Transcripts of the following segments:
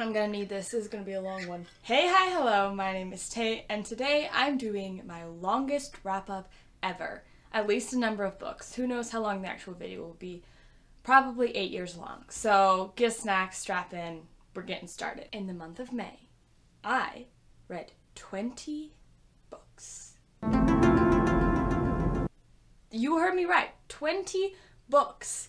I'm gonna need this. This is gonna be a long one. Hey, hi, hello. My name is Tate, and today I'm doing my longest wrap-up ever. At least a number of books. Who knows how long the actual video will be? Probably 8 years long. So get a snack, strap in. We're getting started. In the month of May, I read 20 books. You heard me right. 20 books.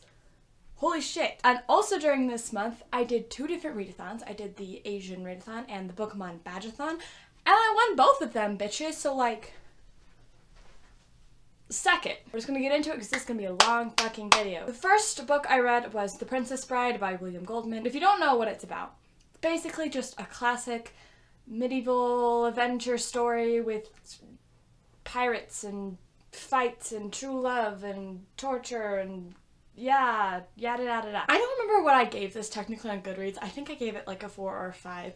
Holy shit. And also during this month, I did 2 different readathons. I did the Asian readathon and the Pokemon badgeathon. And I won both of them, bitches. So, like, suck it. We're just gonna get into it because this is gonna be a long fucking video. The first book I read was The Princess Bride by William Goldman. If you don't know what it's about, it's basically just a classic medieval adventure story with pirates and fights and true love and torture and yeah, yada yada yada. I don't remember what I gave this technically on Goodreads. I think I gave it like a 4 or a 5.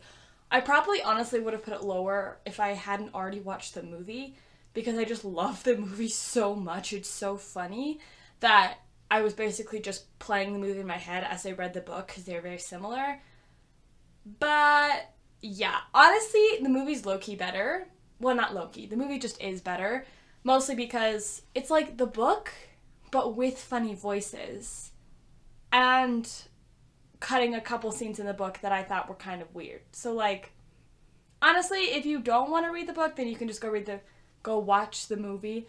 I probably honestly would have put it lower if I hadn't already watched the movie, because I just love the movie so much. It's so funny that I was basically just playing the movie in my head as I read the book because they're very similar. But yeah, honestly, the movie's low-key better. Well, not low-key. The movie just is better. Mostly because it's like the book, but with funny voices. And cutting a couple scenes in the book that I thought were kind of weird. So, like, honestly, if you don't want to read the book, then you can just go watch the movie.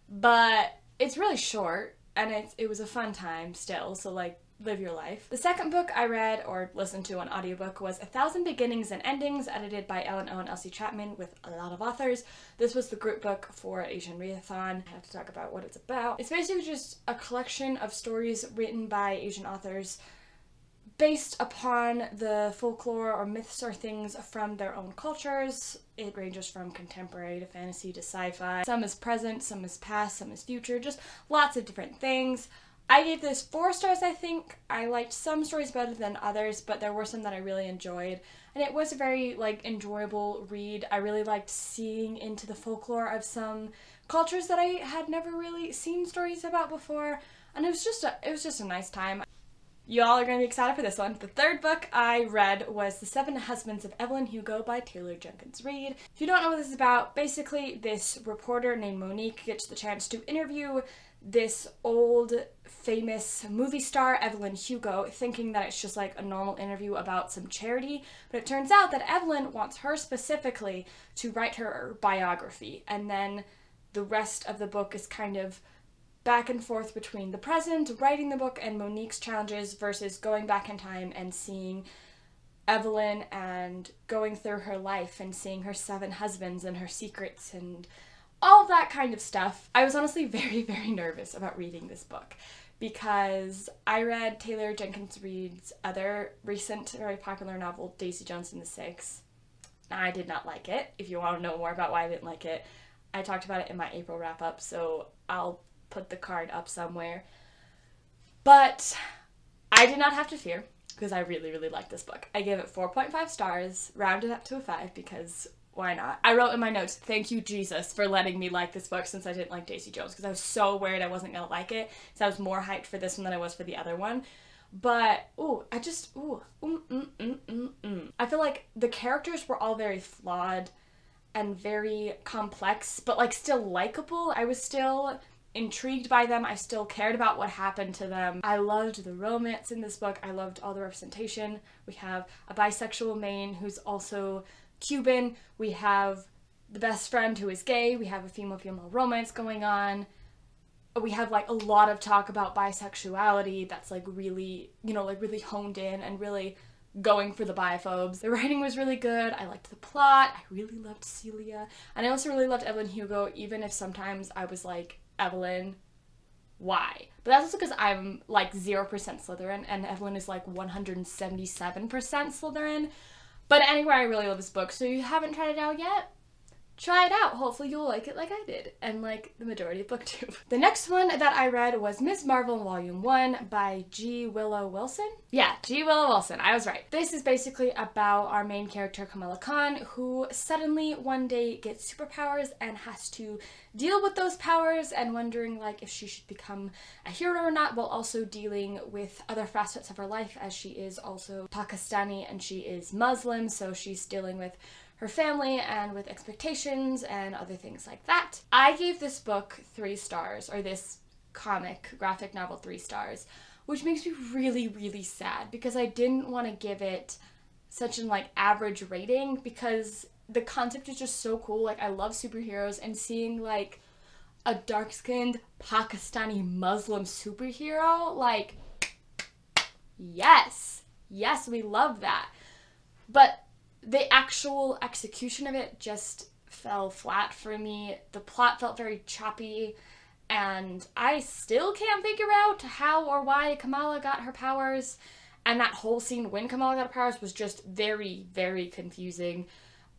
But it's really short, and it was a fun time still, so, like, live your life. The second book I read or listened to on audiobook was 1,000 Beginnings and Endings, edited by Ellen O and Elsie Chapman with a lot of authors. This was the group book for Asian Readathon. I have to talk about what it's about. It's basically just a collection of stories written by Asian authors based upon the folklore or myths or things from their own cultures. It ranges from contemporary to fantasy to sci-fi. Some is present, some is past, some is future, just lots of different things. I gave this 4 stars, I think. I liked some stories better than others, but there were some that I really enjoyed. And it was a very, like, enjoyable read. I really liked seeing into the folklore of some cultures that I had never really seen stories about before. And it was just a nice time. Y'all are going to be excited for this one. The third book I read was The Seven Husbands of Evelyn Hugo by Taylor Jenkins Reid. If you don't know what this is about, basically this reporter named Monique gets the chance to interview this old famous movie star, Evelyn Hugo, thinking that it's just like a normal interview about some charity, but it turns out that Evelyn wants her specifically to write her biography, and then the rest of the book is kind of back and forth between the present, writing the book, and Monique's challenges versus going back in time and seeing Evelyn and going through her life and seeing her 7 husbands and her secrets and all that kind of stuff. I was honestly very, very nervous about reading this book because I read Taylor Jenkins Reid's other recent, very popular novel, Daisy Jones and the Six. I did not like it. If you want to know more about why I didn't like it, I talked about it in my April wrap-up, so I'll put the card up somewhere. But I did not have to fear because I really, really liked this book. I gave it 4.5 stars, rounded up to a 5 because why not? I wrote in my notes, thank you, Jesus, for letting me like this book since I didn't like Daisy Jones, because I was so worried I wasn't going to like it. So I was more hyped for this one than I was for the other one. But, I feel like the characters were all very flawed and very complex, but, like, still likable. I was still intrigued by them. I still cared about what happened to them. I loved the romance in this book. I loved all the representation. We have a bisexual main who's also Cuban, we have the best friend who is gay, we have a female-female romance going on, we have like a lot of talk about bisexuality that's like really, like really honed in and really going for the biphobes. The writing was really good, I liked the plot, I really loved Celia, and I also really loved Evelyn Hugo, even if sometimes I was like, Evelyn, why? But that's also because I'm like 0% Slytherin and Evelyn is like 177% Slytherin. But anyway, I really love this book, so if you haven't tried it out yet, try it out. Hopefully you'll like it like I did, and like the majority of book 2. The next one that I read was Ms. Marvel Volume 1 by G. Willow Wilson. Yeah, G. Willow Wilson, I was right. This is basically about our main character, Kamala Khan, who suddenly one day gets superpowers and has to deal with those powers and wondering like if she should become a hero or not, while also dealing with other facets of her life, as she is also Pakistani and she is Muslim, so she's dealing with her family and with expectations and other things like that. I gave this book 3 stars, or this comic graphic novel 3 stars, which makes me really, really sad because I didn't want to give it such an like average rating because the concept is just so cool. Like, I love superheroes, and seeing like a dark-skinned Pakistani Muslim superhero, like, yes, we love that. But the actual execution of it just fell flat for me. The plot felt very choppy, and I still can't figure out how or why Kamala got her powers, and that whole scene when Kamala got her powers was just very, very confusing.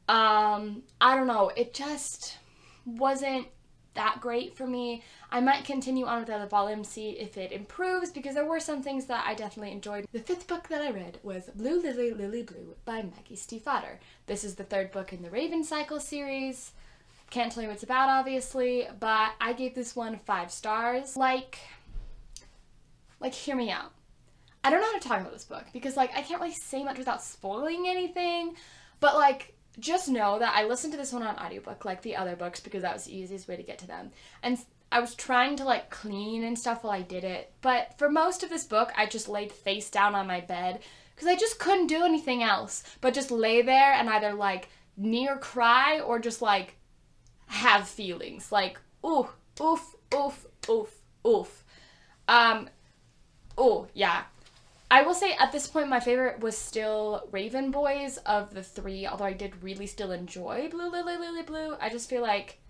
I don't know, it just wasn't that great for me. I might continue on with the other volumes, see if it improves, because there were some things that I definitely enjoyed. The 5th book that I read was Blue Lily, Lily Blue by Maggie Stiefvater. This is the 3rd book in the Raven Cycle series. Can't tell you what it's about, obviously, but I gave this one 5 stars. Like, hear me out. I don't know how to talk about this book, because, like, I can't really say much without spoiling anything, but, like, just know that I listened to this one on audiobook, like the other books, because that was the easiest way to get to them. And I was trying to like clean and stuff while I did it, but for most of this book, I just laid face down on my bed because I just couldn't do anything else but just lay there and either like near cry or just like have feelings like oof, oof, oof, oof, oof. Oh yeah. I will say at this point my favorite was still Raven Boys of the 3, although I did really still enjoy Blue Lily Lily Blue. I just feel like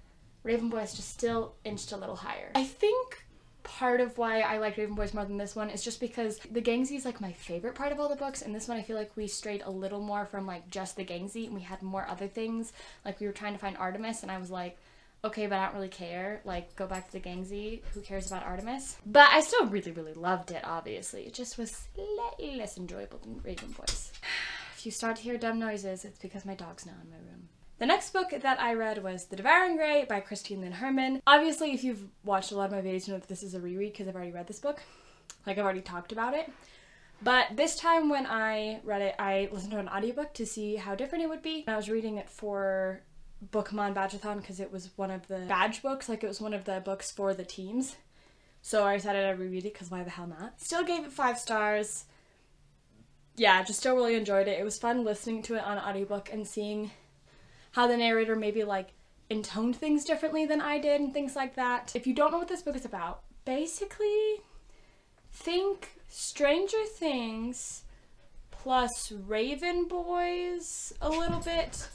Raven Boys just still inched a little higher. I think part of why I like Raven Boys more than this one is just because the Gangzy is like my favorite part of all the books, and this one I feel like we strayed a little more from like just the Gangzy and we had more other things. Like we were trying to find Artemis and I was like, okay, but I don't really care. Like, go back to the Gangzy. Who cares about Artemis? But I still really, really loved it, obviously. It just was slightly less enjoyable than Raven Boys. If you start to hear dumb noises, it's because my dog's now in my room. The next book that I read was The Devouring Ray by Christine Lynn Herman. Obviously, if you've watched a lot of my videos, you know that this is a reread because I've already read this book. Like, I've already talked about it. But this time when I read it, I listened to an audiobook to see how different it would be. I was reading it for Bookmon Badgeathon because it was one of the badge books, like it was one of the books for the teams. So I decided I'd reread it because why the hell not? Still gave it 5 stars. Yeah, just still really enjoyed it. It was fun listening to it on audiobook and seeing how the narrator maybe like intoned things differently than I did and things like that. If you don't know what this book is about, basically think Stranger Things plus Raven Boys a little bit.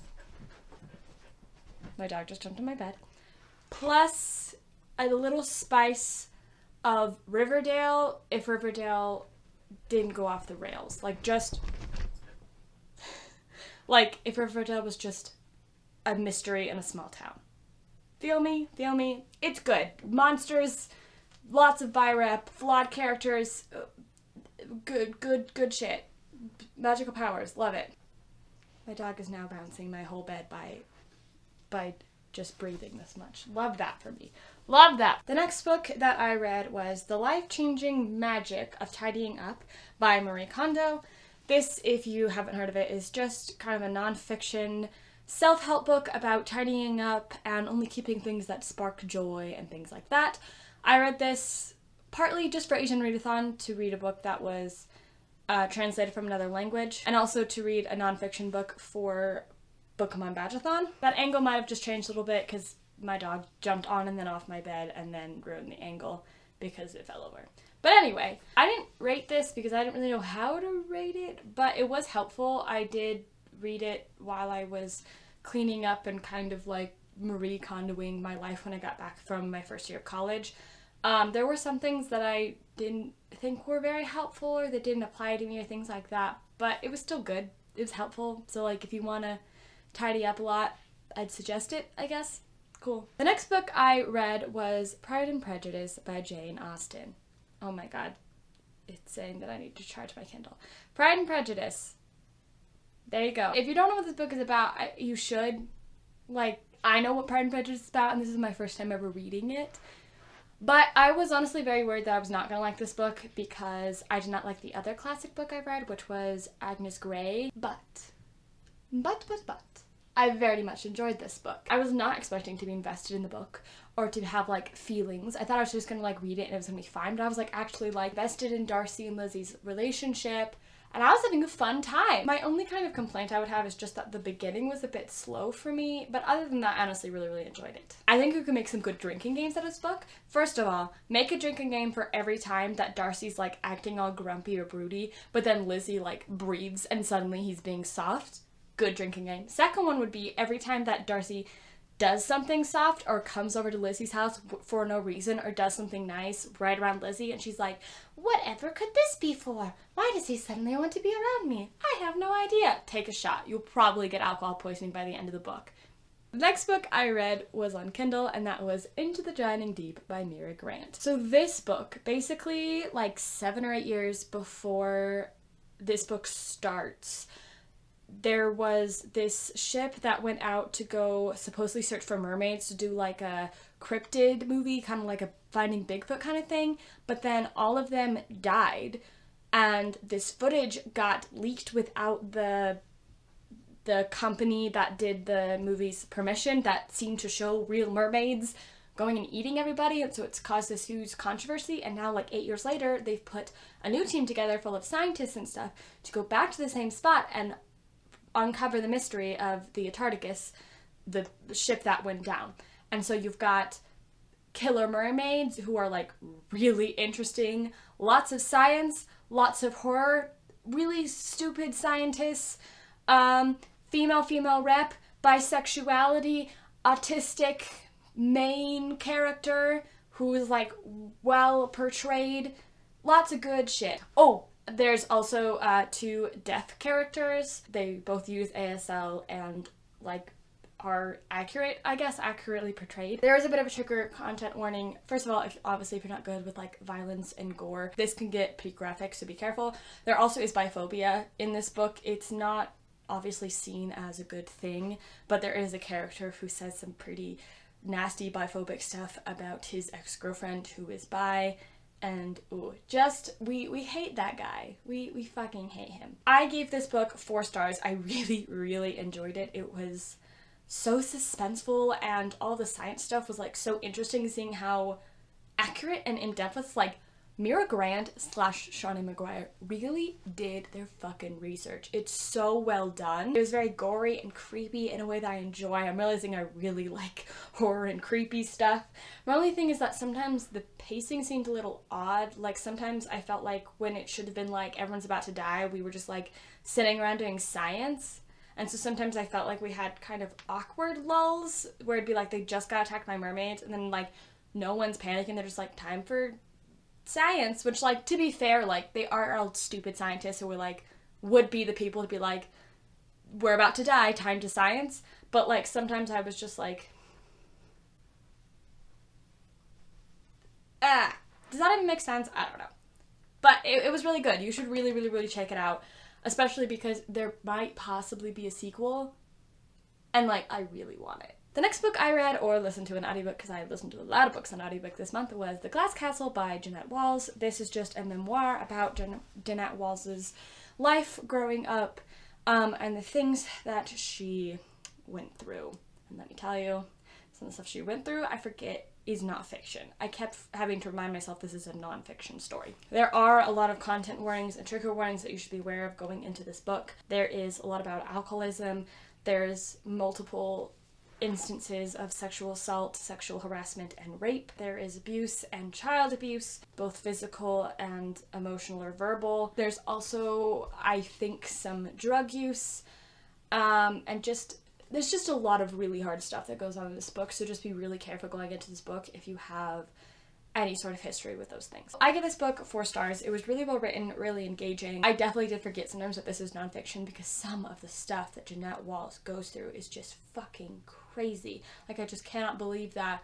My dog just jumped on my bed. Plus a little spice of Riverdale if Riverdale didn't go off the rails. Like just, like if Riverdale was just a mystery in a small town. Feel me? Feel me? It's good. Monsters, lots of bi-rep, flawed characters, good shit. Magical powers, love it. My dog is now bouncing my whole bed by just breathing this much. Love that for me. Love that. The next book that I read was The Life-Changing Magic of Tidying Up by Marie Kondo. This, if you haven't heard of it, is just kind of a nonfiction self-help book about tidying up and only keeping things that spark joy and things like that. I read this partly just for Asian Readathon to read a book that was translated from another language, and also to read a nonfiction book for Bookmon Badgeathon. That angle might have just changed a little bit because my dog jumped on and then off my bed and then ruined the angle because it fell over. But anyway, I didn't rate this because I didn't really know how to rate it, but it was helpful. I did read it while I was cleaning up and kind of like Marie Kondoing my life when I got back from my first year of college. There were some things that I didn't think were very helpful or that didn't apply to me or things like that, but it was still good. It was helpful. So like if you want to tidy up a lot, I'd suggest it, I guess. Cool. The next book I read was Pride and Prejudice by Jane Austen. Oh my god. It's saying that I need to charge my Kindle. Pride and Prejudice. There you go. If you don't know what this book is about, you should. Like, I know what Pride and Prejudice is about, and this is my first time ever reading it. But I was honestly very worried that I was not going to like this book because I did not like the other classic book I read, which was Agnes Grey. But, I very much enjoyed this book. I was not expecting to be invested in the book or to have, like, feelings. I thought I was just gonna, like, read it and it was gonna be fine, but I was, like, actually, like, invested in Darcy and Lizzie's relationship, and I was having a fun time. My only kind of complaint I would have is just that the beginning was a bit slow for me, but other than that, I honestly really enjoyed it. I think you can make some good drinking games out of this book. First of all, make a drinking game for every time that Darcy's, like, acting all grumpy or broody, but then Lizzie, like, breathes and suddenly he's being soft. Good drinking game. Second one would be every time that Darcy does something soft or comes over to Lizzie's house for no reason or does something nice right around Lizzie and she's like, whatever could this be for? Why does he suddenly want to be around me? I have no idea. Take a shot. You'll probably get alcohol poisoning by the end of the book. The next book I read was on Kindle, and that was Into the Drowning Deep by Mira Grant. So this book, basically like 7 or 8 years before this book starts, there was this ship that went out to go supposedly search for mermaids to do like a cryptid movie, kind of like a Finding Bigfoot kind of thing, but then all of them died and this footage got leaked without the company that did the movie's permission that seemed to show real mermaids going and eating everybody, and so it's caused this huge controversy, and now like 8 years later they've put a new team together full of scientists and stuff to go back to the same spot and uncover the mystery of the Antarcticus, the ship that went down. And so you've got killer mermaids who are like really interesting, lots of science, lots of horror, really stupid scientists, female rep, bisexuality, autistic main character who is like well portrayed, lots of good shit. Oh, there's also 2 deaf characters. They both use ASL and like are accurate, I guess, accurately portrayed. There is a bit of a trigger content warning. First of all, obviously if you're not good with like violence and gore, this can get pretty graphic, so be careful. There also is biphobia in this book. It's not obviously seen as a good thing, but there is a character who says some pretty nasty biphobic stuff about his ex-girlfriend who is bi. And ooh, just we hate that guy. We fucking hate him. I gave this book 4 stars. I really enjoyed it. It was so suspenseful and all the science stuff was like so interesting, seeing how accurate and in-depth it's like Mira Grant / Shawnee Maguire really did their fucking research. It's so well done. It was very gory and creepy in a way that I enjoy. I'm realizing I really like horror and creepy stuff. My only thing is that sometimes the pacing seemed a little odd. Like sometimes I felt like when it should have been like everyone's about to die, we were just like sitting around doing science. And so sometimes I felt like we had kind of awkward lulls where it'd be like they just got attacked by mermaids and then like no one's panicking. They're just like, time for science, which like to be fair, like they are all stupid scientists who were like would be the people to be like, we're about to die, time to science. But like sometimes I was just like, does that even make sense? I don't know. But it was really good. You should really check it out, especially because there might possibly be a sequel and like I really want it. The next book I read or listened to an audiobook, because I listened to a lot of books on audiobook this month, was The Glass Castle by Jeanette Walls. This is just a memoir about Jeanette Walls' life growing up and the things that she went through. And let me tell you, some of the stuff she went through, I forget, is not fiction. I kept having to remind myself this is a non-fiction story. There are a lot of content warnings and trigger warnings that you should be aware of going into this book. There is a lot about alcoholism. There's multiple instances of sexual assault, sexual harassment, and rape. There is abuse and child abuse, both physical and emotional or verbal. There's also, I think, some drug use, and there's just a lot of really hard stuff that goes on in this book, so just be really careful going into this book if you have any sort of history with those things. I give this book 4 stars. It was really well written, really engaging. I definitely did forget sometimes that this is nonfiction because some of the stuff that Jeanette Walls goes through is just fucking crazy. crazy. Like, I just cannot believe that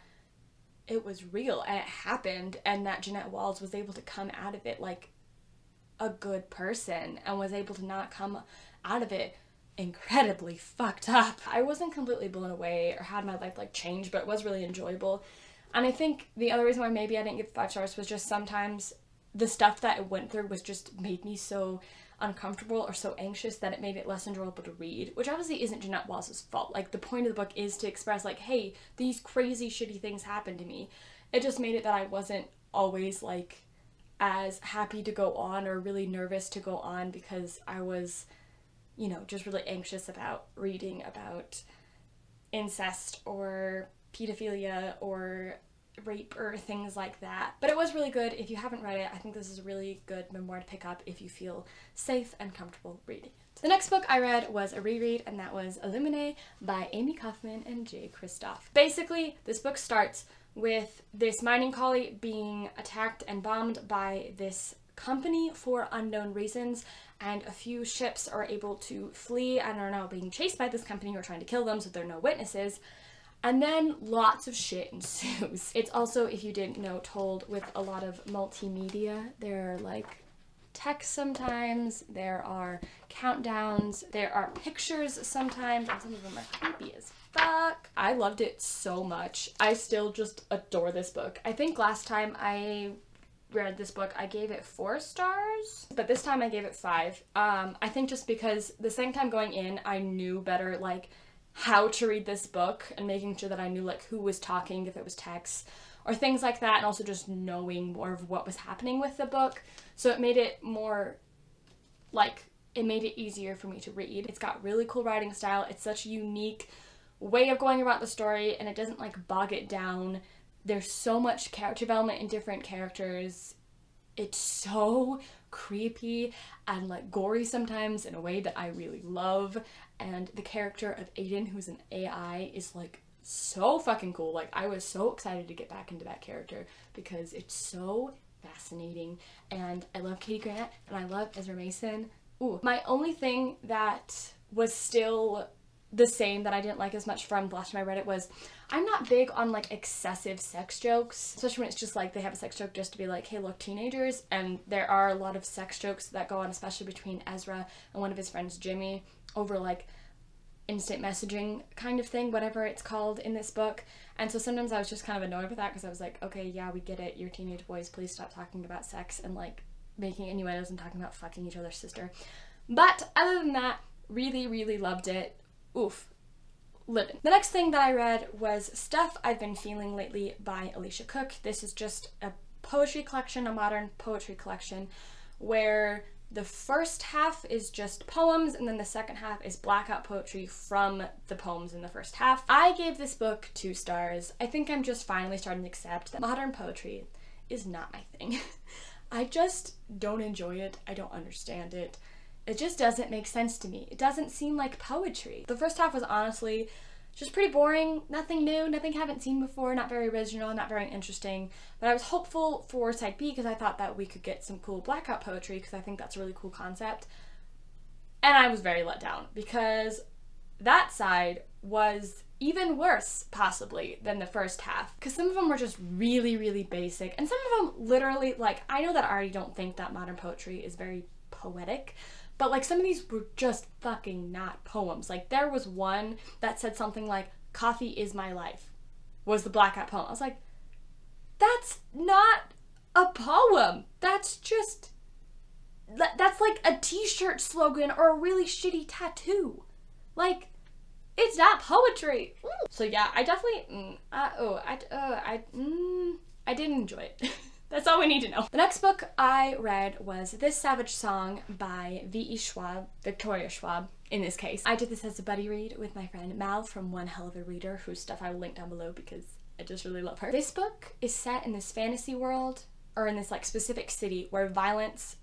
it was real and it happened, and that Jeanette Walls was able to come out of it like a good person and was able to not come out of it incredibly fucked up. I wasn't completely blown away or had my life like changed, but it was really enjoyable. And I think the other reason why maybe I didn't give 5 stars was just sometimes the stuff that it went through was just made me so uncomfortable or so anxious that it made it less enjoyable to read, which obviously isn't Jeanette Walls' fault. Like, the point of the book is to express like, hey, these crazy shitty things happened to me. It just made it that I wasn't always like as happy to go on or really nervous to go on because I was, you know, just really anxious about reading about incest or pedophilia or rape or things like that. But it was really good. If you haven't read it, I think this is a really good memoir to pick up if you feel safe and comfortable reading it. The next book I read was a reread, and that was Illuminae by Amy Kaufman and Jay Kristoff. Basically, this book starts with this mining colony being attacked and bombed by this company for unknown reasons, and a few ships are able to flee and are now being chased by this company who are trying to kill them, so there are no witnesses. And then lots of shit ensues. It's also, if you didn't know, told with a lot of multimedia. There are like text sometimes, there are countdowns, there are pictures sometimes, and some of them are creepy as fuck. I loved it so much. I still just adore this book. I think last time I read this book I gave it 4 stars, but this time I gave it 5. I think just because the second time going in I knew better like how to read this book and making sure that I knew like who was talking, if it was text or things like that, and also just knowing more of what was happening with the book. So it made it more like, it made it easier for me to read. It's got really cool writing style. It's such a unique way of going about the story, and it doesn't like bog it down. There's so much character development in different characters. It's so creepy and like gory sometimes in a way that I really love. And the character of Aiden, who's an AI, is like so fucking cool. Like, I was so excited to get back into that character because it's so fascinating. And I love Katie Grant and I love Ezra Mason. Ooh. My only thing that was still the same that I didn't like as much from the last time I read it was I'm not big on like excessive sex jokes, especially when it's just like they have a sex joke just to be like, hey look, teenagers. And there are a lot of sex jokes that go on, especially between Ezra and one of his friends Jimmy, over like instant messaging kind of thing, whatever it's called in this book. And so sometimes I was just kind of annoyed with that because I was like, okay, yeah, we get it, you're teenage boys, please stop talking about sex and like making innuendos and talking about fucking each other's sister. But other than that, really, really loved it. Oof. Living. The next thing that I read was Stuff I've Been Feeling Lately by Alicia Cook. This is just a poetry collection, a modern poetry collection, where the first half is just poems and then the second half is blackout poetry from the poems in the first half. I gave this book 2 stars. I think I'm just finally starting to accept that modern poetry is not my thing. I just don't enjoy it. I don't understand it. It just doesn't make sense to me. It doesn't seem like poetry. The first half was honestly just pretty boring, nothing new, nothing I haven't seen before, not very original, not very interesting. But I was hopeful for side B because I thought that we could get some cool blackout poetry because I think that's a really cool concept. And I was very let down because that side was even worse, possibly, than the first half. Because some of them were just really, really basic. And some of them literally, like, I know that I already don't think that modern poetry is very poetic, but like some of these were just fucking not poems. Like there was one that said something like, coffee is my life, was the blackout poem. I was like, that's not a poem. That's just, that's like a t-shirt slogan or a really shitty tattoo. Like, it's not poetry. Ooh. So yeah, I definitely, I didn't enjoy it. That's all we need to know. The next book I read was This Savage Song by V.E. Schwab, Victoria Schwab in this case. I did this as a buddy read with my friend Mal from One Hell of a Reader, whose stuff I will link down below because I just really love her. This book is set in this fantasy world, or in this like specific city where violence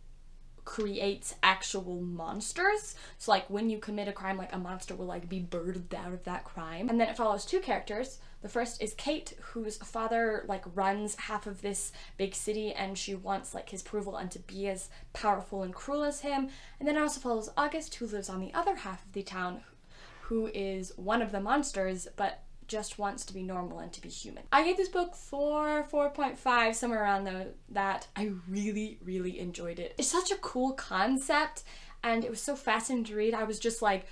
creates actual monsters. So like when you commit a crime, like a monster will like be birthed out of that crime. And then it follows 2 characters. The first is Kate, whose father like runs half of this big city and she wants like his approval and to be as powerful and cruel as him. And then it also follows August, who lives on the other half of the town, who is one of the monsters, but just wants to be normal and to be human. I gave this book 4.5, somewhere around that. I really, really enjoyed it. It's such a cool concept and it was so fascinating to read. I was just like,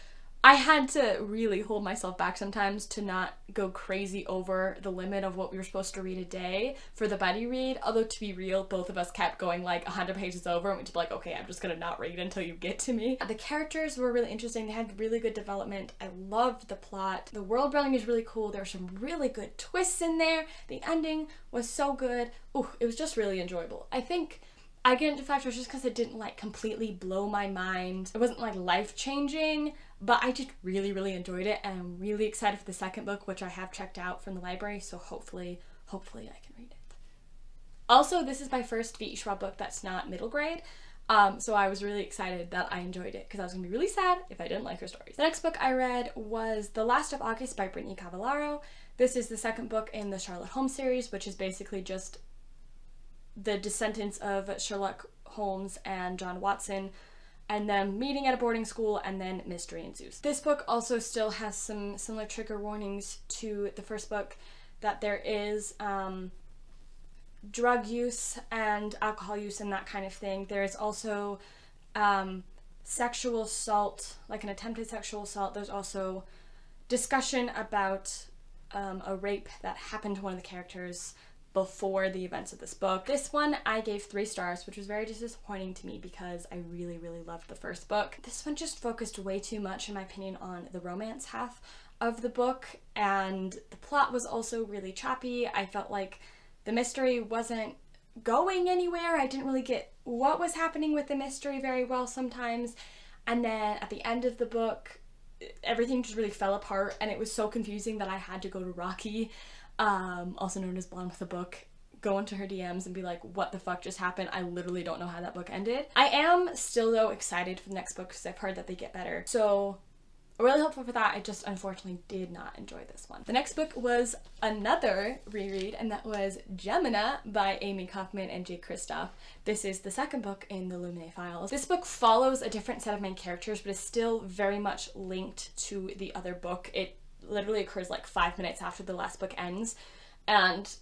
I had to really hold myself back sometimes to not go crazy over the limit of what we were supposed to read a day for the buddy read. Although, to be real, both of us kept going like 100 pages over and we'd be like, okay, I'm just gonna not read until you get to me. The characters were really interesting. They had really good development. I loved the plot. The world building is really cool. There were some really good twists in there. The ending was so good. Ooh, it was just really enjoyable. I think I get into 5 stars just because it didn't like completely blow my mind. It wasn't like life-changing, but I just really, really enjoyed it, and I'm really excited for the second book, which I have checked out from the library, so hopefully I can read it. Also, this is my first V.E. Schwab book that's not middle grade, so I was really excited that I enjoyed it because I was going to be really sad if I didn't like her stories. The next book I read was The Last of August by Brittany Cavallaro. This is the second book in the Sherlock Holmes series, which is basically just the descendants of Sherlock Holmes and John Watson and them meeting at a boarding school, and then mystery ensues. This book also still has some similar trigger warnings to the first book, that there is drug use and alcohol use and that kind of thing. There is also sexual assault, like an attempted sexual assault. There's also discussion about a rape that happened to one of the characters before the events of this book. This one I gave 3 stars, which was very disappointing to me because I really, really loved the first book. This one just focused way too much, in my opinion, on the romance half of the book, and the plot was also really choppy. I felt like the mystery wasn't going anywhere. I didn't really get what was happening with the mystery very well sometimes, and then at the end of the book, everything just really fell apart, and it was so confusing that I had to go to Rocky, also known as Blonde with a Book, go into her DMs and be like, what the fuck just happened? I literally don't know how that book ended. I am still, though, excited for the next book because I've heard that they get better. So I'm really hopeful for that. I just unfortunately did not enjoy this one. The next book was another reread, and that was Gemina by Amy Kaufman and Jake Kristoff. This is the second book in the lmao files. This book follows a different set of main characters, but is still very much linked to the other book. It literally occurs like 5 minutes after the last book ends, and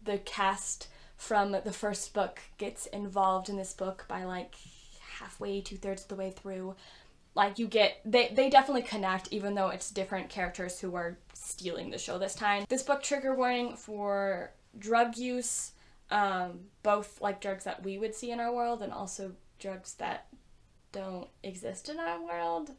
the cast from the first book gets involved in this book by like halfway, 2/3 of the way through. Like you get, they definitely connect, even though it's different characters who are stealing the show this time. This book, trigger warning for drug use, both like drugs that we would see in our world and also drugs that don't exist in our world.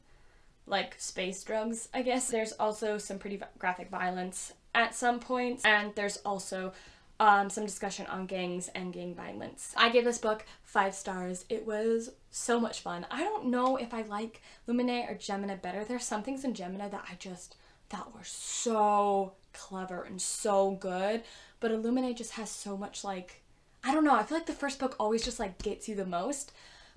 Like space drugs, I guess. There's also some pretty graphic violence at some points, and there's also some discussion on gangs and gang violence. I gave this book 5 stars. It was so much fun. I don't know if I like lmao or Gemina better. There's some things in Gemina that I just thought were so clever and so good, but lmao just has so much, like, I don't know, I feel like the first book always just like gets you the most.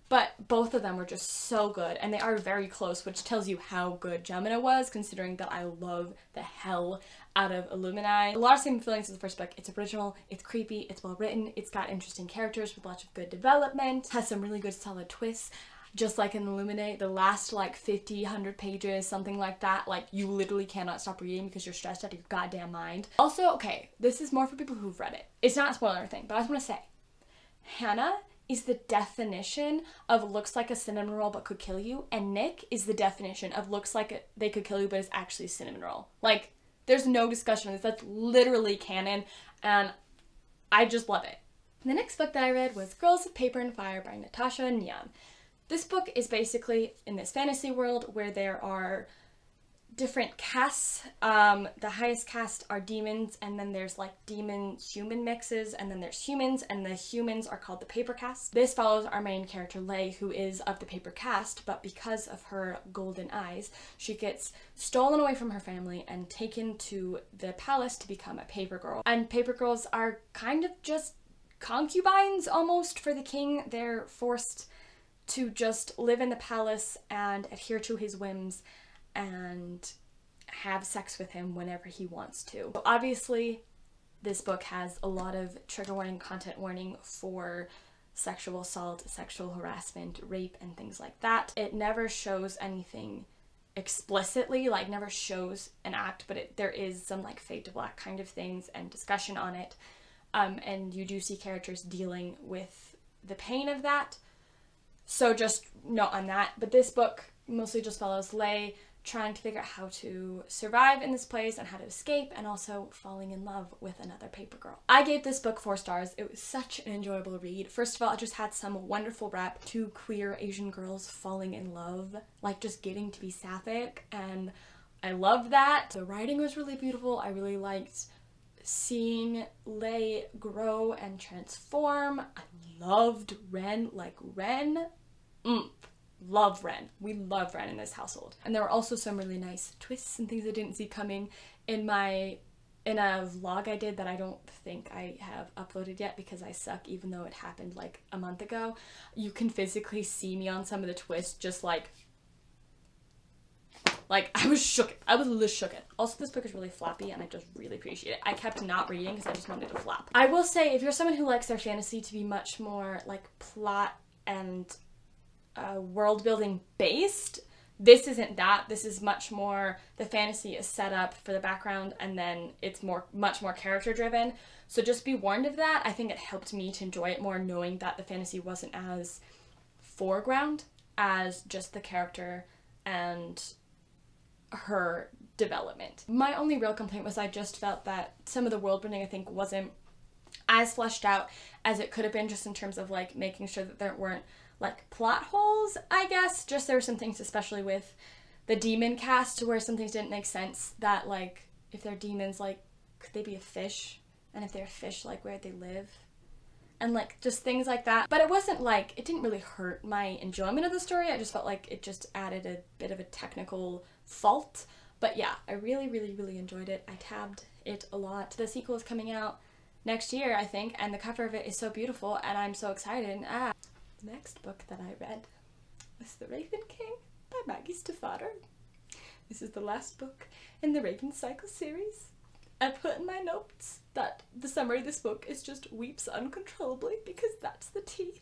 But both of them were just so good, and they are very close, which tells you how good Gemina was, considering that I love the hell out of lmao. A lot of same feelings as the first book. It's original, it's creepy, it's well written, it's got interesting characters with lots of good development, has some really good solid twists. Just like in the lmao, the last like 50, 100 pages, something like that, like you literally cannot stop reading because you're stressed out of your goddamn mind. Also, okay, this is more for people who've read it. It's not a spoiler thing, but I just want to say, Hannah is the definition of looks like a cinnamon roll but could kill you, and Nick is the definition of looks like they could kill you but is actually a cinnamon roll. Like, there's no discussion on this. That's literally canon, and I just love it. The next book that I read was Girls of Paper and Fire by Natasha Nyan. This book is basically in this fantasy world where there are different castes. The highest caste are demons, and then there's like demon-human mixes, and then there's humans, and the humans are called the paper caste. This follows our main character, Lei, who is of the paper caste, but because of her golden eyes, she gets stolen away from her family and taken to the palace to become a paper girl. And paper girls are kind of just concubines almost for the king. They're forced to just live in the palace and adhere to his whims and have sex with him whenever he wants to. So obviously, this book has a lot of trigger warning, content warning for sexual assault, sexual harassment, rape, and things like that. It never shows anything explicitly, like never shows an act, but there is some like fade to black kind of things and discussion on it. And you do see characters dealing with the pain of that. So just note on that. But this book mostly just follows Lei trying to figure out how to survive in this place and how to escape, and also falling in love with another paper girl. I gave this book 4 stars. It was such an enjoyable read. First of all, it just had some wonderful rep. 2 queer Asian girls falling in love, like just getting to be sapphic, and I loved that. The writing was really beautiful. I really liked seeing Lei grow and transform. I loved Ren, like Ren. Love Ren. We love Ren in this household. And there were also some really nice twists and things I didn't see coming in a vlog I did that I don't think I have uploaded yet because I suck, even though it happened like a month ago. You can physically see me on some of the twists, just like I was shook. I was a little shook. Also, this book is really floppy and I just really appreciate it. I kept not reading because I just wanted to flop. I will say, if you're someone who likes their fantasy to be much more like plot and world building based, this isn't that. This is much more, the fantasy is set up for the background and then it's much more character driven. So just be warned of that. I think it helped me to enjoy it more, knowing that the fantasy wasn't as foreground as just the character and her development. My only real complaint was I just felt that some of the world building I think wasn't as fleshed out as it could have been, just in terms of like making sure that there weren't like plot holes, I guess. Just there were some things, especially with the demon cast, where some things didn't make sense, that like if they're demons, like could they be a fish? And if they're a fish, like where'd they live? And like just things like that. But it wasn't like, it didn't really hurt my enjoyment of the story. I just felt like it just added a bit of a technical fault. But yeah, I really, really, really enjoyed it. I tabbed it a lot. The sequel is coming out next year, I think, and the cover of it is so beautiful and I'm so excited. The next book that I read was The Raven King by Maggie Stiefvater. This is the last book in the Raven Cycle series. I put in my notes that the summary of this book is just weeps uncontrollably, because that's the tea.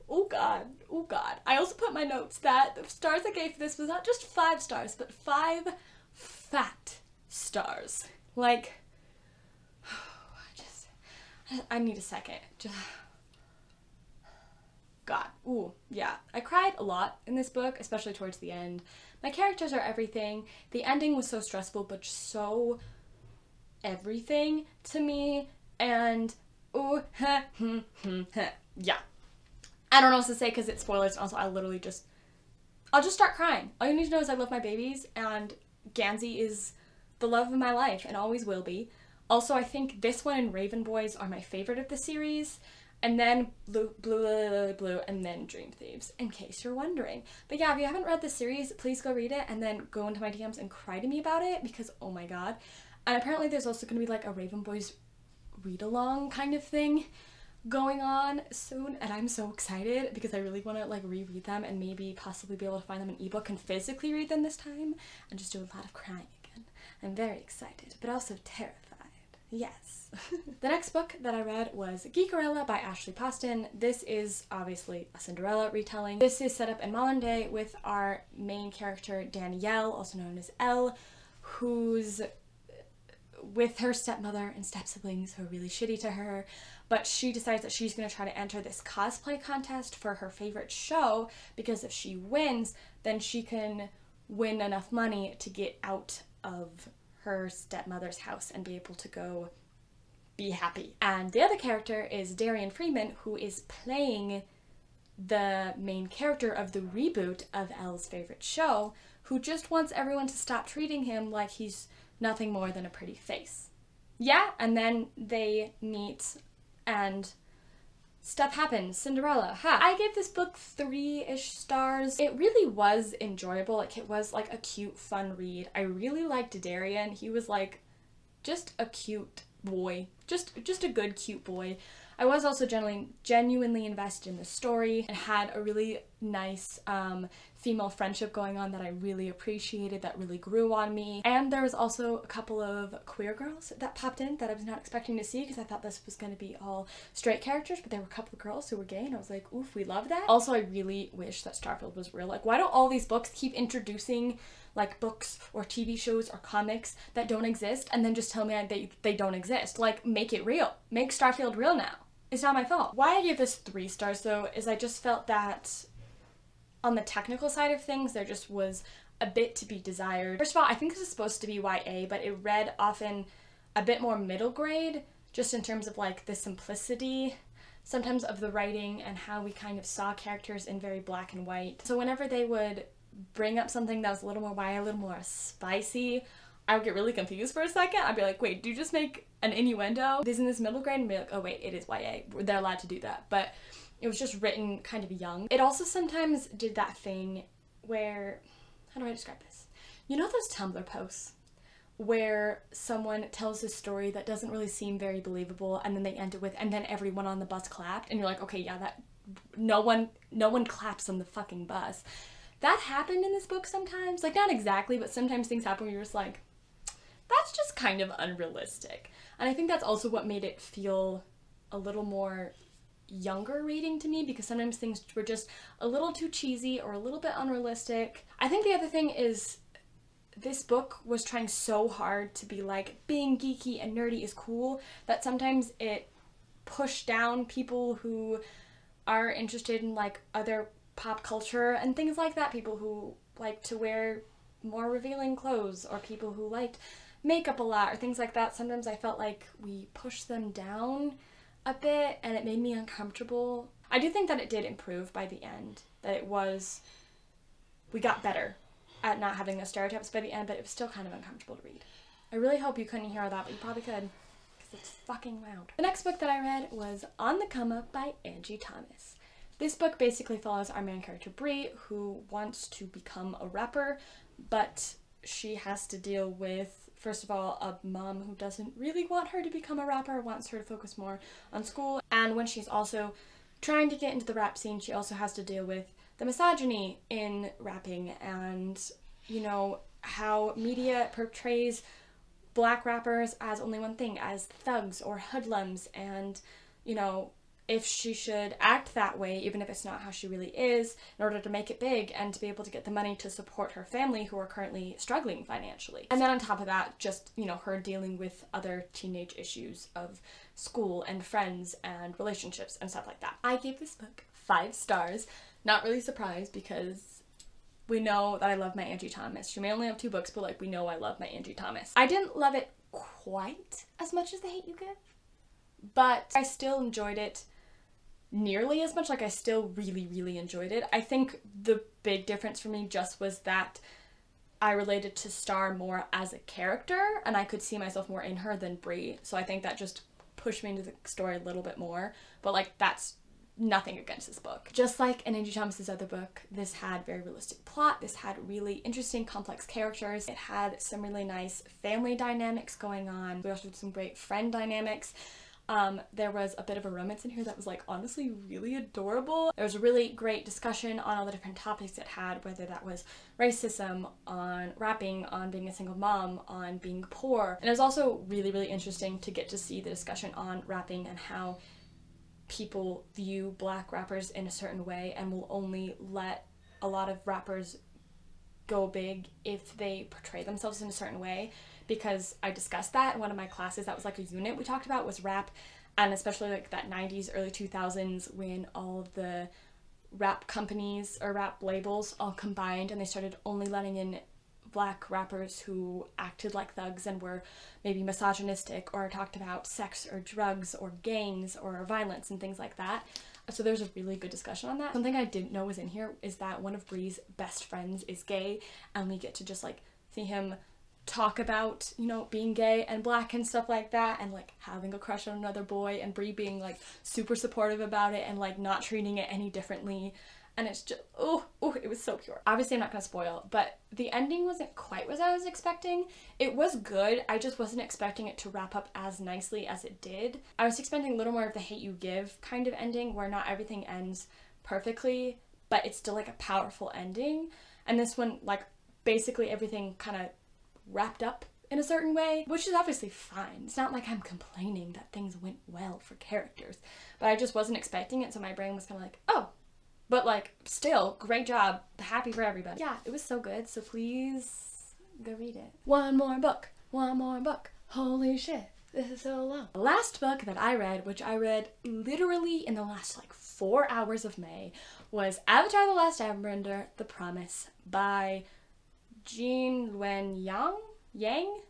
Oh god, oh god. I also put in my notes that the stars I gave for this was not just 5 stars, but 5 fat stars. Like, I need a second. God. Ooh, yeah. I cried a lot in this book, especially towards the end. My characters are everything. The ending was so stressful, but so everything to me. And, ooh, yeah. I don't know what to say because it's spoilers. Also, I'll just start crying. All you need to know is I love my babies, and Gansey is the love of my life and always will be. Also, I think this one and Raven Boys are my favorite of the series. And then Blue, and then Dream Thieves, in case you're wondering. But yeah, if you haven't read the series, please go read it and then go into my DMs and cry to me about it, because oh my god. And apparently there's also going to be like a Raven Boys read-along kind of thing going on soon, and I'm so excited because I really want to like reread them and maybe possibly be able to find them in ebook and physically read them this time and just do a lot of crying again. I'm very excited, but also terrified. Yes. The next book that I read was Geekerella by Ashley Poston. This is obviously a Cinderella retelling. This is set up in modern day with our main character Danielle, also known as Elle, who's with her stepmother and step-siblings who are really shitty to her, but she decides that she's going to try to enter this cosplay contest for her favorite show, because if she wins, then she can win enough money to get out of her stepmother's house and be able to go be happy. And the other character is Darian Freeman, who is playing the main character of the reboot of Elle's favorite show, who just wants everyone to stop treating him like he's nothing more than a pretty face. Yeah, and then they meet and stuff happens. Cinderella. Ha! I gave this book 3-ish stars. It really was enjoyable. Like, it was like a cute, fun read. I really liked Darian. He was like just a cute boy. Just a good, cute boy. I was also genuinely invested in the story and had a really nice female friendship going on that I really appreciated, that really grew on me. And there was also a couple of queer girls that popped in that I was not expecting to see because I thought this was going to be all straight characters, but there were a couple of girls who were gay and I was like, oof, we love that. Also, I really wish that Starfield was real. Like, why don't all these books keep introducing like books or TV shows or comics that don't exist and then just tell me they don't exist? Like, make it real. Make Starfield real now. It's not my fault. Why I gave this 3 stars though is I just felt that on the technical side of things, there just was a bit to be desired. First of all, I think this is supposed to be YA, but it read often a bit more middle grade, just in terms of like the simplicity sometimes of the writing and how we kind of saw characters in very black and white. So whenever they would bring up something that was a little more YA, a little more spicy, I would get really confused for a second. I'd be like, wait, do you just make an innuendo? Isn't this middle grade? And be like, oh wait, it is YA. They're allowed to do that. But it was just written kind of young. It also sometimes did that thing where, how do I describe this? You know those Tumblr posts where someone tells a story that doesn't really seem very believable and then they end it with, and then everyone on the bus clapped, and you're like, okay, yeah, that no one claps on the fucking bus. That happened in this book sometimes. Like, not exactly, but sometimes things happen where you're just like, that's just kind of unrealistic. And I think that's also what made it feel a little more younger reading to me, because sometimes things were just a little too cheesy or a little bit unrealistic. I think the other thing is this book was trying so hard to be like, being geeky and nerdy is cool, that sometimes it pushed down people who are interested in like other pop culture and things like that, people who like to wear more revealing clothes or people who liked makeup a lot or things like that. Sometimes I felt like we pushed them down a bit and it made me uncomfortable. I do think that it did improve by the end, that we got better at not having those stereotypes by the end, but it was still kind of uncomfortable to read. I really hope you couldn't hear all that, but you probably could, because it's fucking loud. The next book that I read was On the Come Up by Angie Thomas. This book basically follows our main character Bree, who wants to become a rapper, but she has to deal with, first of all, a mom who doesn't really want her to become a rapper, wants her to focus more on school. And when she's also trying to get into the rap scene, she also has to deal with the misogyny in rapping and, you know, how media portrays black rappers as only one thing, as thugs or hoodlums, and, you know, if she should act that way, even if it's not how she really is, in order to make it big and to be able to get the money to support her family who are currently struggling financially. And then on top of that, just, you know, her dealing with other teenage issues of school and friends and relationships and stuff like that. I gave this book 5 stars. Not really surprised, because we know that I love my Angie Thomas. She may only have 2 books, but like, we know I love my Angie Thomas. I didn't love it quite as much as The Hate U Give, but I still enjoyed it nearly as much. Like, I still really enjoyed it. I think the big difference for me just was that I related to Star more as a character and I could see myself more in her than Bree, so I think that just pushed me into the story a little bit more. But like, that's nothing against this book. Just like in Angie Thomas's other book, this had very realistic plot, this had really interesting complex characters, it had some really nice family dynamics going on, we also had some great friend dynamics. There was a bit of a romance in here that was like honestly really adorable. There was a really great discussion on all the different topics it had, whether that was racism, on rapping, on being a single mom, on being poor. And it was also really interesting to get to see the discussion on rapping and how people view black rappers in a certain way and will only let a lot of rappers go big if they portray themselves in a certain way. Because I discussed that in one of my classes, that was like a unit we talked about, was rap, and especially like that 90s, early 2000s, when all of the rap companies or rap labels all combined and they started only letting in black rappers who acted like thugs and were maybe misogynistic or talked about sex or drugs or gangs or violence and things like that. So there's a really good discussion on that. Something I didn't know was in here is that one of Bree's best friends is gay, and we get to just like see him talk about, you know, being gay and black and stuff like that, and like having a crush on another boy, and Bree being like super supportive about it and like not treating it any differently. and it's just, oh, it was so pure. Obviously, I'm not gonna spoil, but the ending wasn't quite what I was expecting. It was good, I just wasn't expecting it to wrap up as nicely as it did. I was expecting a little more of the hate you give kind of ending, where not everything ends perfectly, but it's still like a powerful ending. And this one, like, basically everything kind of wrapped up in a certain way, which is obviously fine. It's not like I'm complaining that things went well for characters, but I just wasn't expecting it, so my brain was kind of like, oh, but like, still, great job, happy for everybody. Yeah, it was so good, so please go read it. One more book, holy shit, this is so long. The last book that I read, which I read literally in the last like 4 hours of May, was Avatar: The Last Airbender, The Promise by Jean Luen Yang?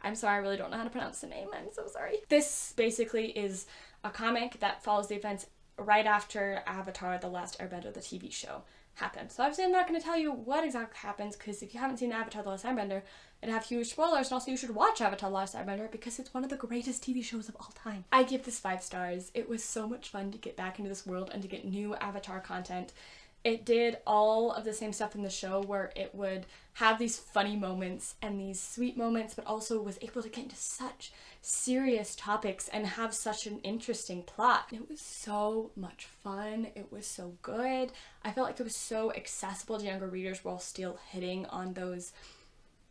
I'm sorry, I really don't know how to pronounce the name, I'm so sorry. This basically is a comic that follows the events right after Avatar: The Last Airbender, the TV show, happened. So obviously I'm not going to tell you what exactly happens, because if you haven't seen Avatar: The Last Airbender, it'd have huge spoilers, and also you should watch Avatar: The Last Airbender because it's one of the greatest TV shows of all time. I give this 5 stars. It was so much fun to get back into this world and to get new Avatar content. It did all of the same stuff in the show, where it would have these funny moments and these sweet moments, but also was able to get into such serious topics and have such an interesting plot. It was so much fun. It was so good. I felt like it was so accessible to younger readers while still hitting on those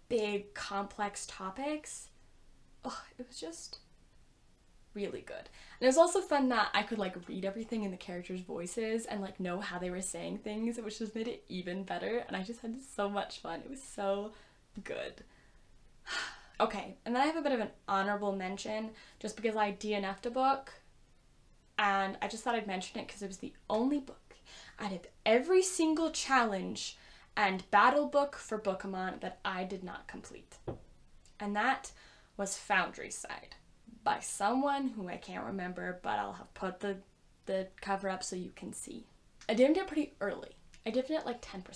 big, complex topics. Oh, it was just really good. And it was also fun that I could like read everything in the characters' voices and like know how they were saying things, which just made it even better, and I just had so much fun. It was so good. Okay, and then I have a bit of an honorable mention just because I DNF'd a book, and I just thought I'd mention it because it was the only book out of every single challenge and battle book for Bookemon that I did not complete. And that was Foundry Side, by someone who I can't remember, but I'll have put the cover up so you can see. I dimmed it pretty early. I dimmed it at like 10%. And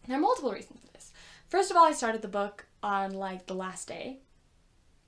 there are multiple reasons for this. First of all, I started the book on like the last day.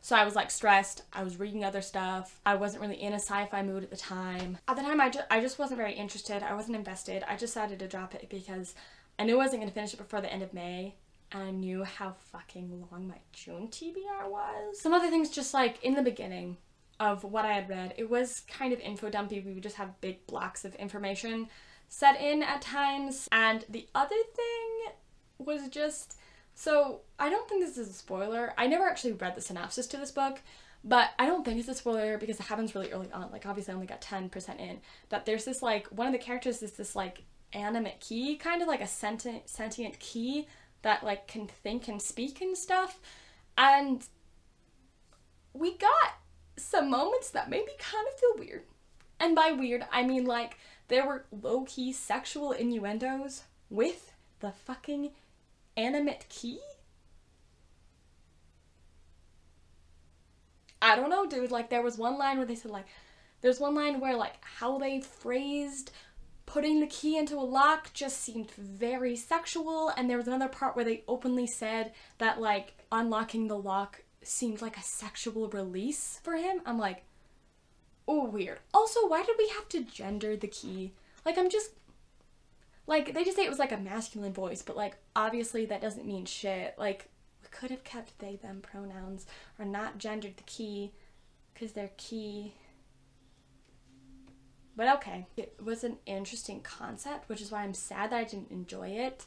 So I was like stressed, I was reading other stuff, I wasn't really in a sci-fi mood at the time. At the time I just wasn't very interested, I wasn't invested. I decided to drop it because I knew I wasn't going to finish it before the end of May. And I knew how fucking long my June TBR was. Some other things, just like in the beginning of what I had read, it was kind of info dumpy. We would just have big blocks of information set in at times. And the other thing was just, so I don't think this is a spoiler. I never actually read the synopsis to this book, but I don't think it's a spoiler because it happens really early on. Like obviously I only got 10% in. That there's this like, one of the characters is this like animate key, kind of like a sentient key that like can think and speak and stuff, and we got some moments that made me kind of feel weird. And by weird, I mean like there were low-key sexual innuendos with the fucking animate key? I don't know, dude. Like there was one line where they said like, there's one line where like how they phrased putting the key into a lock just seemed very sexual, and there was another part where they openly said that like unlocking the lock seemed like a sexual release for him. I'm like, oh, weird. Also, why did we have to gender the key? Like, I'm just, like, they just say it was like a masculine voice, but like obviously that doesn't mean shit. Like, we could have kept they them pronouns or not gendered the key because they're key. But okay, it was an interesting concept, which is why I'm sad that I didn't enjoy it,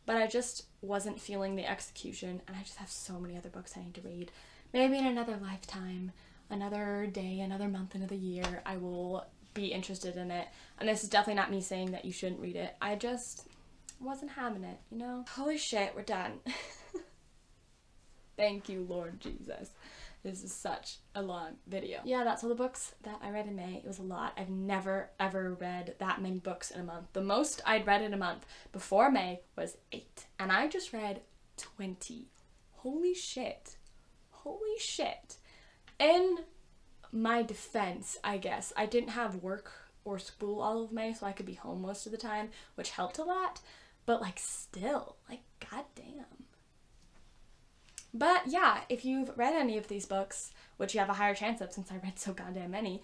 but I just wasn't feeling the execution, and I just have so many other books I need to read. Maybe in another lifetime, another day, another month, another year, I will be interested in it. And this is definitely not me saying that you shouldn't read it. I just wasn't having it, you know? Holy shit, we're done. Thank you, Lord Jesus. This is such a long video. Yeah, that's all the books that I read in May. It was a lot. I've never ever read that many books in a month. The most I'd read in a month before May was 8. And I just read 20. Holy shit. Holy shit. In my defense, I guess, I didn't have work or school all of May, so I could be home most of the time, which helped a lot. But like still, like goddamn. But yeah, if you've read any of these books, which you have a higher chance of since I read so goddamn many,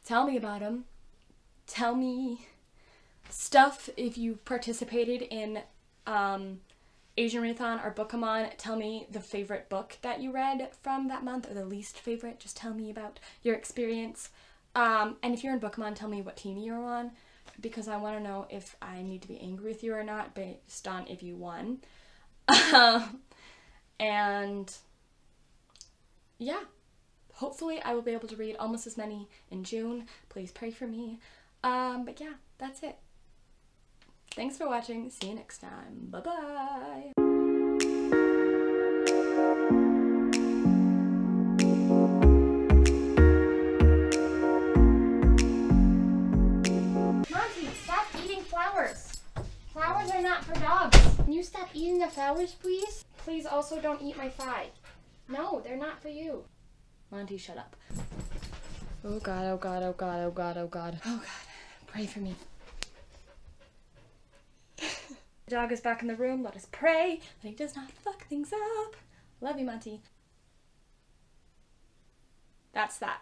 tell me about them. Tell me stuff if you participated in Asian Readathon or Bookamon. Tell me the favorite book that you read from that month, or the least favorite. Just tell me about your experience. And if you're in Bookamon, tell me what team you're on, because I want to know if I need to be angry with you or not based on if you won. And yeah, hopefully I will be able to read almost as many in June. Please pray for me. But yeah, that's it. Thanks for watching. See you next time. Bye-bye. Monty, stop eating flowers. Flowers are not for dogs. Can you stop eating the flowers, please? Please also don't eat my thigh. No, they're not for you. Monty, shut up. Oh God, oh God, oh God, oh God, oh God. Oh God, pray for me. The dog is back in the room. Let us pray that he does not fuck things up. Love you, Monty. That's that.